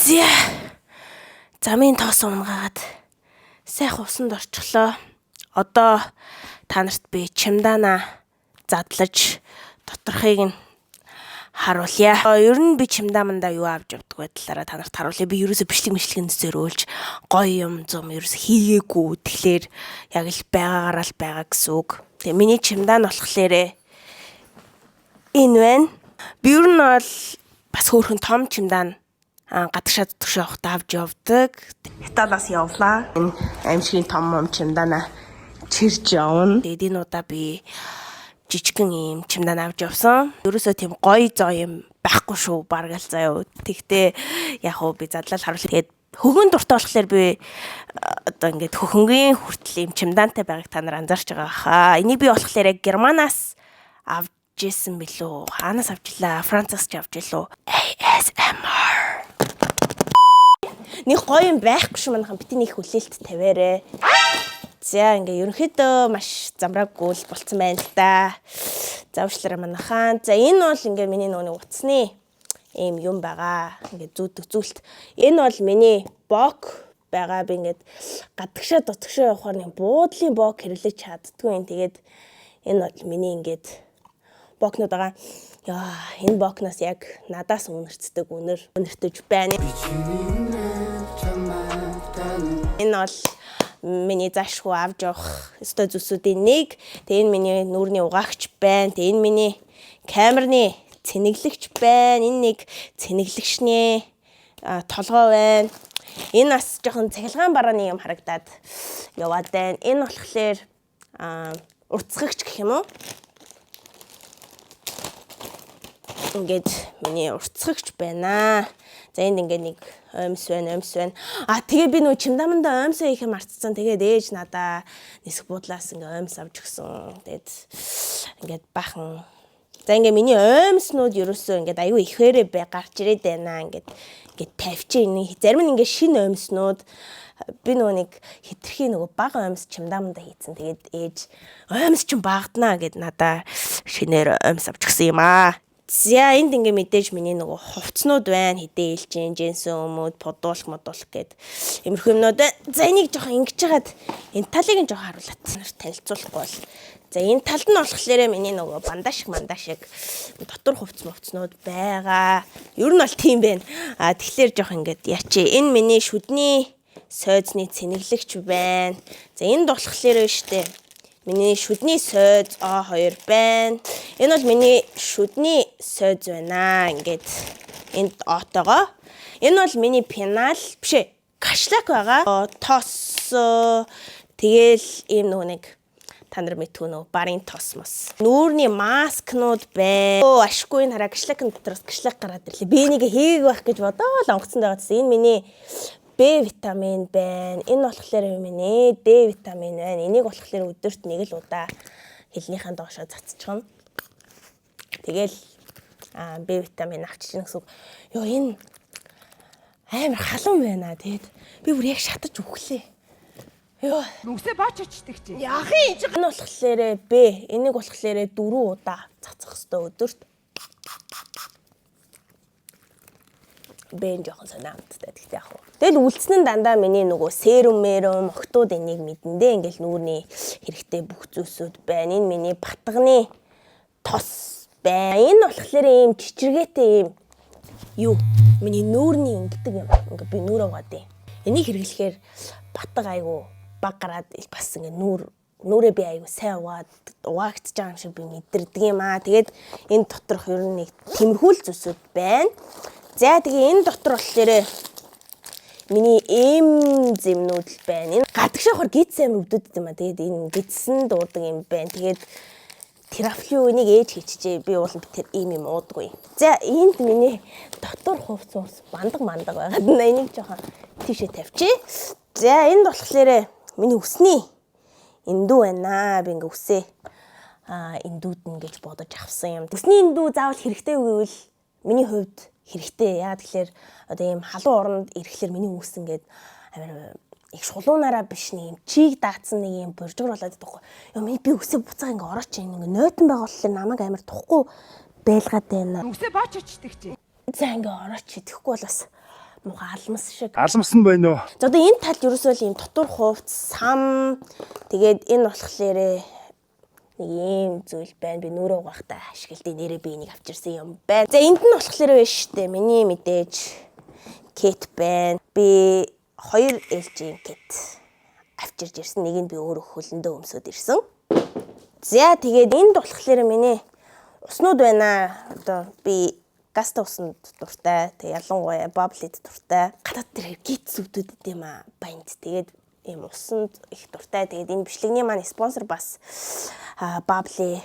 Зя. Замын тоос унгаад сайх усанд орчихлоо. Одоо та нарт би чемдана задлаж доторхыг нь харуулъя. Ер нь би чемдаманда юу авч явдаг байдлаараа та нарт харуулъя. Би ерөөсө бичлэг зөриүүлж гоё юм зам ерөөсө хийгээгүй. Тэгэхээр яг л байгаагаараа л байгаа гэсэн үг. Тэгээ миний чемдан болохлээрээ энэ байна. Би ер нь бол бас хөөрхөн том чемдан гадагшаа авахтаа авч явдаг. Италиас явлаа. Энэ аимшигын том чемдана чирж явна. Тэгээд энэ удаа би жижигхэн юм чемдан авч явсан. Ерөөсөө тийм гоё зоо юм байхгүй шүү. Бараг л заяа. Тэгтээ яг уу би задлал харуулъя. Тэгээд хөхөн дуртай болохоор би одоо ингээд хөхөнгийн хүртэл юм чемдантай байгааг та нар анзаарч байгаа хаа. Энийг би болохоор Германаас авч ирсэн билүү. Хаанаас авчлаа? Францаас ч авч илүү. ASMR. Нэг гоё юм байхгүй шүү манайхан бити нэг хүлээлт тавиарэ. За ингээ ерөнхийдөө маш замраагүй л болцсон байна л да. Завшлаараа манайхан. За энэ бол ингээ миний нөгөө утасны ийм юм байгаа. Ингээ зүүдэг зүйлт. Энэ бол миний бок байгаа. Би ингээд гадагшаа дутагшаа явахаар нэг буудлын бок хэрэглэж чаддгүй юм. Тэгээд энэ бол миний ингээд бокнууд байгаа. Яа, энэ бокноос яг надаас үнэртэж байна. Энэ бол миний заашгүй авч явах өстой зүсүүдийн нэг. Тэгээ энэ миний нүүрний угаагч байна. Тэгээ энэ миний камерны цэнэглэгч байна. Энэ нэг цэнэглэгчний толгой байна. Энэ бас жоохон цахилгаан барааны юм харагдаад яваад байна. Энэ болохоор уртсгагч гэх юм уу? Ингээд миний уртсгагч байна. За энд ингээд нэг оймс байна. Тэгээ би нөгөө чимдаманда оймсоо их юм арцсан. Тэгээд ээж надаа нисэх буудлаас ингээд оймс авч өгсөн. Тэгээд ингээд бахан. За ингээд миний оймснууд ерөөсөө ингээд аюу ихээрээ гарч ирээд байна. Ингээд тавьчих энэ. Зарим нь ингээд шинэ оймснууд би нөгөө нэг хитрхи нөгөө бага оймс чимдаманда хийцэн. Тэгээд ээж оймс чинь багтнаа гэд надаа шинээр оймс авч өгсөн юм аа. За энд ингээ мэдээж миний нөгөө хувцснууд байна. Хідээ илжин, жинсэн өмүүд, подуулах гэд иймэрхүү юмнууд. За энийг жоохон ингэж хагаад энэ талыг нь жоохон харуулаад танилцуулахгүй бол. За энэ талд нь болохоор миний нөгөө бандаж шиг дотор хувцснууд байгаа. Ер нь бол тийм байна. Тэгэхээр жоохон ингээд яачи. Энэ миний шүдний сойзны цэнэглэгч байна. За энд болохоор штэ миний шүдний сойз А2 байна. Энэ бол миний шүдний сойз байна. Ингээд энд отогоо. Энэ бол миний пенал бишээ. Кашлак байгаа. Тос тэгэл ийм нөгөө нэг та нар мэдгүй нөгөө барын тос мос. Нүүрний маскнууд байна. Ашгүй энэ хараа кашлакын дотроос кашлак гараад ирлээ. Би энийг хийгээг байх гэж бодоод онгоцсон байгаа гэсэн. Энэ миний Б витамин байна. Энэ болохоор миний Д витамин байна. Энийг болохоор өдөрт нэг л удаа хэлнийхэн доошоо цацчихна. Тэгэл Б витамин авчиж гэсэн. Йоо энэ амар халуун байна. Тэгэд би бүр яг шатаж өглөө. Йоо нүгсээ бооч очдөг чи. Яах юм? Энэ болохоор Б. Энийг болохоор 4 удаа цацах хэрэгтэй өдөрт. Бэн жоохон санаамттай гэхдээ яг. Тэгэл үлдсэн нь дандаа миний нөгөө серум октод энийг мэдэндээ ингээл нүүрний хэрэгтэй бүх зүйлсүүд байна. Энэ миний батганы тос байна. Энэ болохоор ийм чичиргээтэй ийм юу миний нүүрний ингэдэг юм. Ингээ би нүүрөө гадیں۔ Энийг хэрэглэхээр батг айгу баг гараад бас ингээ нүүрээ би айгу сайн угаагч байгаа юм шиг би мэдэрдэг юм аа. Тэгээд энэ доторх ер нь нэг тэмэрхүүл зүйлсүүд байна. За тэгээ энэ дотор болохоор миний зэмнүүд л байна. Энэ гадагшаа хор гидс амир өвдөд юм аа. Тэгээд энэ гидсэн дуудаг юм байна. Тэгээд терафлю энийг ээж хийчихээ. Би уулын тэр юм уудаггүй. За энд миний дотор хувц бандаг байгаад энийг жоохон тийшээ тавьчих. За энд болохоор миний үсний эндүү байна. Би ингээ үсээ эндүүд нь гэж бодож авсан юм. Үсний эндүү заавал хэрэгтэй үгүй л миний хувьд хэрэгтэй. Яа тэгэхээр одоо ийм халуун оронд ирэхлээр миний үс ингээд амар их шулуунаараа биш нэг юм чийг даацсан нэг юм боржгор болоод байхгүй. Яа би үсээ буцаа ингээ орооч ингээ нойтон байгаа болохоор намайг амар тухгүй байлгаад байна. Үсээ бооч очдөг чи. За ингээ орооч идэхгүй бол бас муухай алмас шиг. Алмас нь байна уу? За одоо энэ талд ерөөсөө л ийм дотор хувцс, сам тэгээд энэ болохоор нэг ийм зүйл байна. Би нүрээ угаахтаа ашиглалтын нэрээ би энийг авчирсан юм байна. За энд нь болохоор байна шүү дээ. Миний мэдээж кет байна. Би 2 LG кет авчирж ирсэн. Нэг нь би өөрөө хөлөндөө өмсөд ирсэн. За тэгээд энд болохоор миний уснууд байна. Одоо би гаста усанд дуртай. Тэг ялангуяа баблид дуртай. Гадаад тэр гитс үүдүүд гэдэм аа банд. Тэгээд ийм усанд их дуртай. Тэгээд энэ бичлэгний маань спонсор бас бабли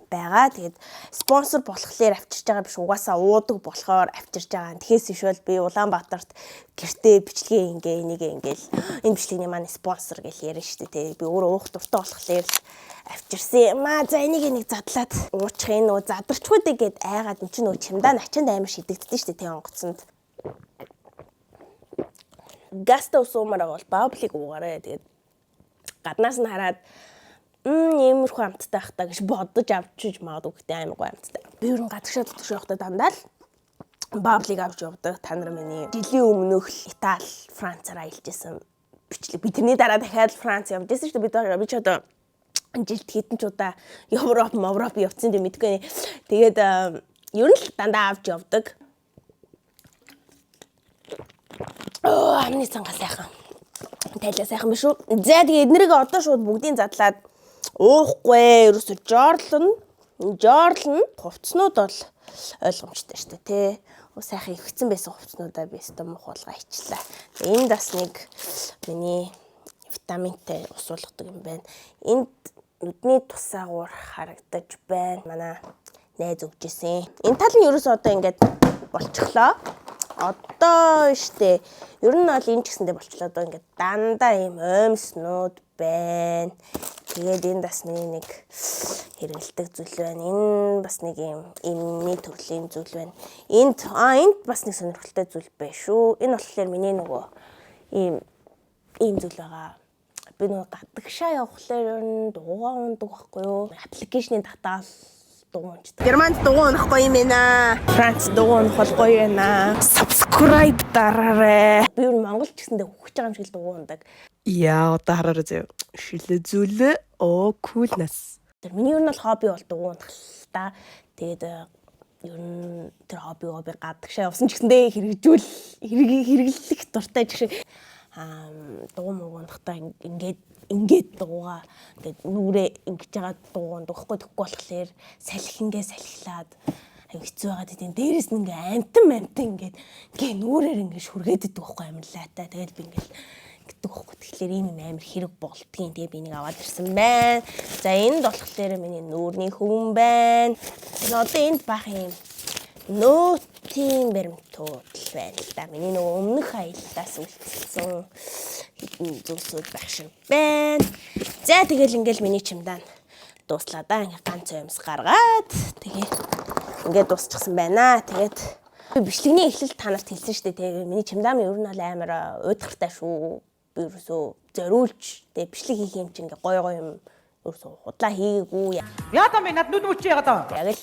байгаа. Тэгээд спонсор болохоор авчирч байгаа биш угаасаа уудаг болохоор авчирч байгаа. Тэгэхээс ишвэл би Улаанбаатарт гэртээ бичлэгээ ингээл энэ бичлэгний маань спонсор гэж ярина шүү дээ. Би өөрөө уух дуртай болохоор авчирсан юм аа. За энийг задлаад уучих энэ нөө задарчгүйдэг гэд айгаад эн чинь нөө чимдаа начинд амар шидэгддэж шүү дээ. Тэг онгоцонд гаста усумаар бол баблиг уугаарай. Тэгээд гаднаас нь хараад иймэрхүү амттай хахтаа гэж бодож авчиж магадгүй гэдэг амар гоё амттай. Би ер нь гадагшаа дотгош явахдаа дандаа л баблиг авч явдаг. Та нар миний жилийн өмнөх Итали, Францаар аялжсэн бичлэг. Би тэрний дараа дахиад Франц явж байсан шүү дээ. Би ч одоо жилд хэдэн ч удаа Европ явцсан дээ мэдгүй. Тэгээд ер нь л дандаа авч явдаг. Амны цангаа сайхан. Тайлаа сайхан биш үү? За тэгээд эднэрийг одоо шууд бүгдийг задлаад уухгүй. Ерөөсө жоорлно. Хувцснууд бол ойлгомжтой шүү дээ, тий. Сайхан ихсэн байсан хувцснуудаа би өстө мухуулга ичлээ. Энд бас нэг миний витаминтай ус болгодог юм байна. Энд нүдний тусаагуур харагдаж байна. Манай найз өгч ирсэн. Энэ тал нь ерөөсөө одоо ингээд болчихлоо. Одоо штэ ер нь бол энэ ч гэсэндээ болчихлоо. Одоо ингээд дандаа ийм оймснууд байна. Тэгээд энэ бас миний нэг хэрэгэлдэг зүйл байна. Энэ бас нэг ийм эмний төрлийн зүйл байна. Энд бас нэг сонирхолтой зүйл байна шүү. Энэ болохоор миний нөгөө ийм зүйл байгаа. Би нөгөө гадагшаа явахлаар дуугаа ундаг байхгүй юу? Аппликейшний татаал дуугаа унцдаг. Германд дуугаа унах гоё юм байна. Франц дуугаа унах бол гоё байна. Subscribe дараарай. Би ер нь Монгол ч гэсэндээ хөгж байгаа юм шиг л дуугаа ундаг. Яа, одоо хараарай зөө. Шилэ зүйлээ. Coolness. Миний ер нь бол хобби бол дуугаа унах л та. Тэгээд ер нь тэр хоббигоо би гадагшаа явсан ч гэсэндээ хэрэглэх дуртай ч шиг дуу муугандахтаа ингээд дуугаа ингээд нүрээ ингэж байгаа дууганд өгөхгүй тэгэхгүй болохоор салхинаад хэцүү байгаад идэв. Дээрээс нь ингээ амтан ингээд нүрээр ингээд шүргээд идэх байхгүй амар лаатай. Тэгээд би ингээд гэдэг байхгүй. Тэгэхээр ийм амар хэрэг болдгийн. Тэгээ би энийг аваад ирсэн байна. За энд болохоор миний нүүрний хүн байна. Тэгээд одоо энд бах юм нөтийн баримтууд байна л да. Миний нөгөө өмнөх аяллаас үлдсэн хэдэн зүйлсүүд байх шиг байна. За тэгэл ингээл миний чемодан дууслаа да. Ингээ ганц юмс гаргаад тэгээ ингээд дуусчихсан байна. Тэгээд бичлэгний эхлэлд та нарт хэлсэн шүү дээ. Тэгээ миний чемодан ер нь бол амар уйдгартай шүү. Би ерөөсөө зориулж тэгээ бичлэг хийх юм чи ингээ гоё юм ерөөсөө худлаа хийгээгүй. Яа та минь над нүд мөч яагаад таа. Яг л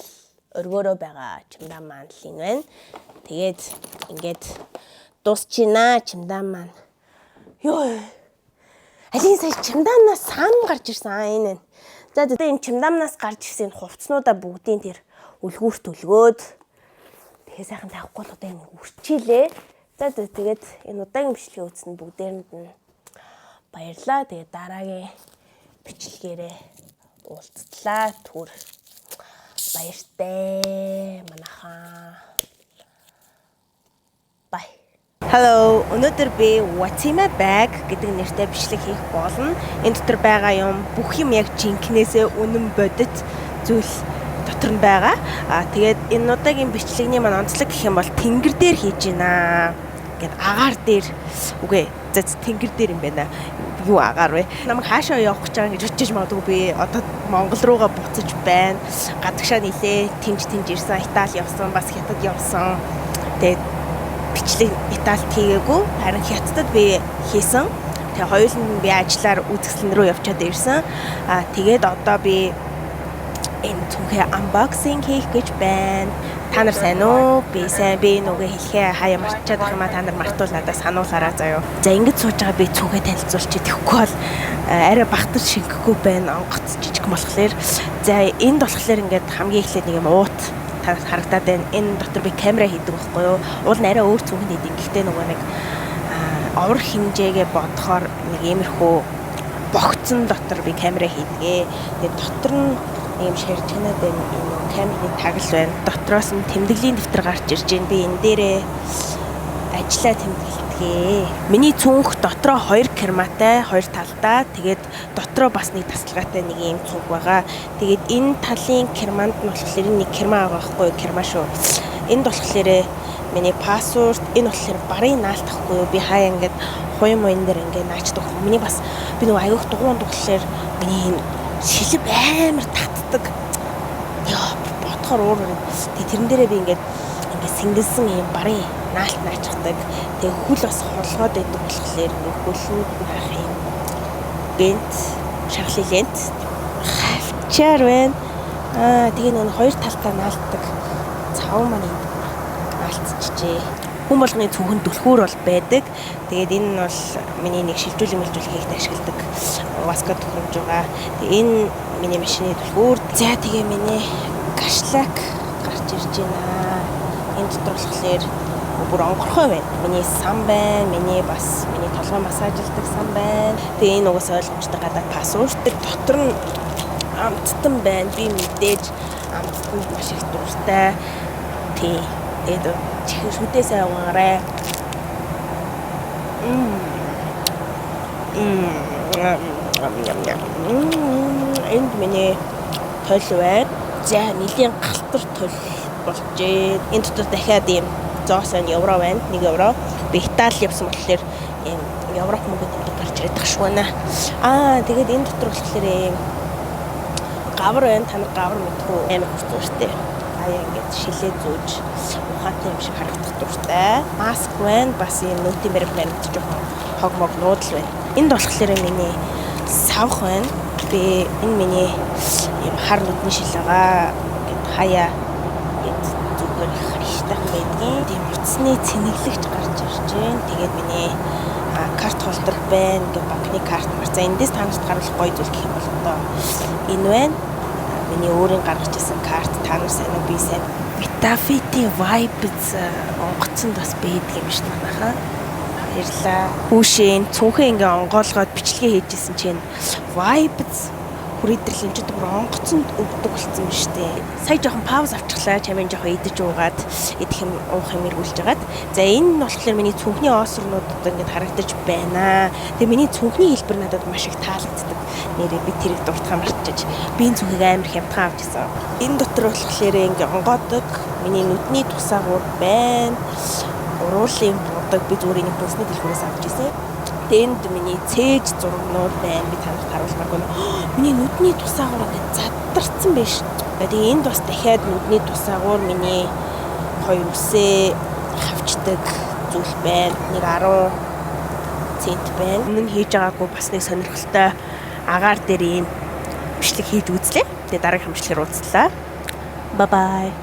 өргөөрөө байгаа чимдаа маань л энэ байна. Тэгээд ингээд дуусчихна чимдаа маань. Йоо. Алин сая чимдаанаас сам гарч ирсэн энэ. За тэгээд энэ чимдаанаас гарч ирсэн хувцснуудаа бүгдийн тэр үлгүүрт үлгөөд тэгээ сайхан тавихгүй л одоо энэ үрчилээ. За тэгээд энэ удаагийн бичлэгийг үзсэн бүгдээрэнд нь баярлаа. Тэгээд дараагийн бичлэгээрээ уулзтлаа. Түр баяртай манайхаа. Bye. Hello. Өнөөдөр би What's in my bag гэдэг нэртэй бичлэг хийх болно. Энэ дотор байгаа юм бүх юм яг жинкнээсээ үнэн бодит зүйл дотор нь байгаа. Тэгээд энэ удаагийн бичлэгний маань онцлог гэх юм бол тэнгэр дээр хийж байна. Гэт агаар дээр үгүй за тэнгэр дээр юм байна. Юу агаар вэ? Намайг хаашаа явах гэж байгаа гэж бодчих магадгүй би одоо Монгол руугаа буцаж байна. Гадагшаа нилээ тэнж ирсэн. Итали явсан, бас Хятад явсан. Тэгээд бичлэг Италид хийгээгүй. Харин Хятадд би хийсэн. Тэгээ хоёул нь би ажиллаар үзэсгэлэн рүү явчаад ирсэн. Тэгээд одоо би энэ түүхээ unboxing хийх гэж байна. Та нар сайн уу? Би сайн. Би нүгэ хэлхээ хаяа марчаад байх юм а та нар мартуул надад сануулаарай заяа. За ингэж сууж байгаа би цүгээ танилцуулчих. Тэгэхгүй бол арай багтаж шингэхгүй байна. Онгоц жижиг болохоор. За энд болохоор ингээд хамгийн эхлээд нэг юм уут харагдаад байна. Энэ дотор би камера хийдэг байхгүй юу? Уул нь арай өөр цүнхэнд хийдэг. Гэхдээ нөгөө нэг овор хэмжээгээ бодохоор нэг иймэрхүү богцсон дотор би камера хийдгээ. Тэгээд дотор нь ийм ширчгнээд байна. Энэ камерын тагл байна. Дотроос нь тэмдэглэлийн дэвтэр гарч ирж байна. Би энэ дээрээ ажиллаа тэмдэглэдгээ. Миний цүнх дотроо 2 керматай, 2 талтай. Тэгээд дотроо бас нэг тасалгаатай нэг ийм цүнх байгаа. Тэгээд энэ талын керманд нь болохоор нэг керма байгаа байхгүй юу? Керма шүү. Энд болохоор миний пассворд, энэ болохоор барын наалт ахгүй юу? Би хаяа ингээд хуйм мөн дээр ингээд наачдаг. Миний бас би нөгөө аяг дугуйн дуглахлаар миний шилэг амар татдаг. Яа, бодохоор өөр. Тэгээ тэрэн дээрээ би ингээд сингэлсэн юм барын наалт наачдаг. Тэгээ хөл бас холгоод байдаг болохоор ингээд хөлөнд байх юм. Бент, шархлын лент хавчаар байна. Тэгээ нөгөө хоёр талтай наалтдаг цав маань наалтчихжээ. Хүн болгоны цүнхэнд түлхүүр бол байдаг. Тэгээд энэ нь бол миний нэг шилжүүлэг хийхэд ашигладаг васка төхөөрөмж байгаа. Тэгээ энэ миний машины түлхүүр. За тэгээ миний гашлак гарч ирж байна. Энэ дотор болохоор бүр онгорхой байна. Миний сан байна. Миний толгой массажлдаг сан байна. Тэгээ энэ угсаа ойлгомжтой гадаад пассворд. Дотор нь амттан байна. Би мэдээж амттанд маш их дуртай. Тий. Тэгээд чихэр шүдээ сайн угаарай. Энд миний тойл байна. За нэлийн галтар тойл болжээ. Энэ дотор дахиад ийм зоосон евро байна. 1 евро. Би Итали явсан болохоор ийм Европ мөнгөд гарч ирээд тах шүү байна. Тэгээд энэ дотор болохоор ийм гавар байна. Та нар гавар мэдхүү амар хурцтай. Ингээд шилээ зүүж ухаантай юм шиг харагдах дуртай. Маск байна. Бас ийм нүдийн баримт жоохон хог мог нуудал байна. Энд болохоор миний савх байна. Би энэ миний ийм хар нүдний шил байгаа. Ингээд хаяа ингээд зүгээр харьяатай байдгийн. Тийм утасны цэнэглэгч гарч ирж байна. Тэгээд миний карт холдор байна. Ингээд банкны карт мар. За эндээс та нарт гаргах гоё зүйл гэх юм бол одоо энэ байна. Миний өөрийн гаргаж ирсэн карт та нар сайн уу би сайн. Vitafi Vibes онгоцонд бас байдаг юм шиг байна. Баярлаа. Хүүшийн цүнхээ ингээ онгоолгоод бичлэгээ хийжсэн чинь Vibes хүрээдэрлийн ч бүр онгоцонд өгдөг болсон юм шүү дээ. Сая жоохон пауз авчихлаа. Чамын жоохон идэж уугаад идэх юм уух юм эргүүлж хагаад. За энэ нь болохоор миний цүнхний оосрнуудад ингээд харагдаж байна. Тэгээ миний цүнхний хэлбэр надад маш их таалагддаг. Нэрээ би тэрийг дуртахаа марчиж. Би энэ цүнхийг амар хямдхан авч ирсэн. Энэ дотор болохоор ингээд онгоодог миний нүдний тусаагуур байна. Уруулын будаг би зүгээр нэг бүсний дэлгүүрээс авч ирсэн. Тэнд миний цээж зургнууд байна. Би танарт харуулмааргүй. Миний нүдний тусаагуур ингээд заддарсан биш. Тэгээ энд бас дахиад нүдний тусаагуур миний хоёр үсээ хавчдаг зүйл байна. Нэг 10 цент байна. Өмнө нь хийж байгаагүй бас нэг сонирхолтой агаар дээр ийм бичлэг хийж үзлээ. Тэгээ дараагийн хамжлагаар уулзлаа. Bye bye.